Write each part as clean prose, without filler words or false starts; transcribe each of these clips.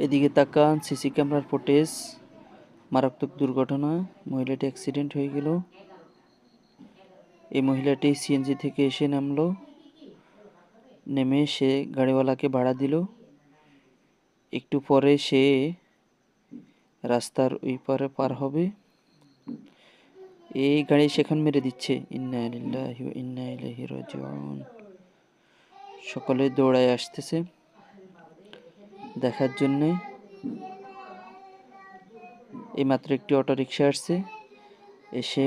এদিকে তাকান, সিসি ক্যামেরার ফুটেজ। মারাত্মক দুর্ঘটনা, মহিলাটি অ্যাক্সিডেন্ট হয়ে গেল। এই মহিলাটি সিএনজি থেকে এসে নামলো, নেমে সে গাড়িওয়ালাকে ভাড়া দিল। একটু পরে সে রাস্তার ওই পারে পার হবে, এই গাড়ি সেখান মেরে দিচ্ছে। ইন্না লিল্লাহি ওয়া ইন্না ইলাইহি রাজিউন। সকলে দৌড়ায় আসতেছে দেখার জন্যে। এইমাত্র একটি অটোরিকশা আসছে, এসে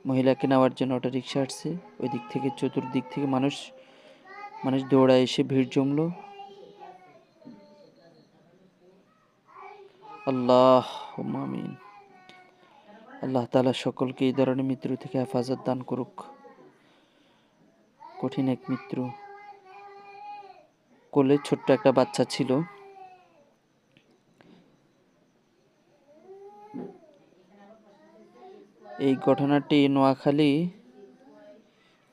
মহিলাকে নেওয়ার জন্য অটোরিকশা আসছে। ওই দিক থেকে চতুর্দিক থেকে মানুষ দৌড়ায় এসে ভিড় জমলো। আল্লাহুম্মা আমিন। আল্লাহ তাআলা সকলকে এই ধরনের মৃত্যু থেকে হেফাজত দান করুক। কঠিন এক মৃত্যু। কোলে ছোট্ট একটা বাচ্চা ছিল। এই ঘটনাটি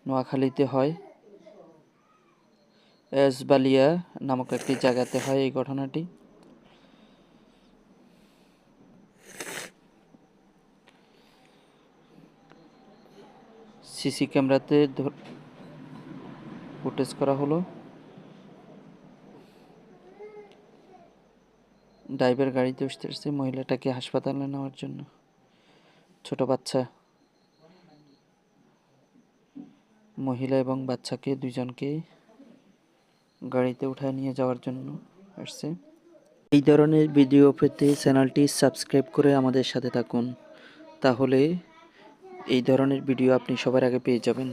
নোয়াখালীতে হয়, এসবালিয়া নামক একটি জায়গাতে হয় এই ঘটনাটি। সিসি ক্যামেরাতে ফুটেজ করা হলো। ড্রাইভার গাড়িতে উঠতেছে মহিলাটাকে হাসপাতালে নেওয়ার জন্য। ছোট বাচ্চা, মহিলা এবং বাচ্চাকে দুজনকে গাড়িতে উঠায় নিয়ে যাওয়ার জন্য আসছে। এই ধরনের ভিডিও পেতে চ্যানেলটি সাবস্ক্রাইব করে আমাদের সাথে থাকুন, তাহলে এই ধরনের ভিডিও আপনি সবার আগে পেয়ে যাবেন।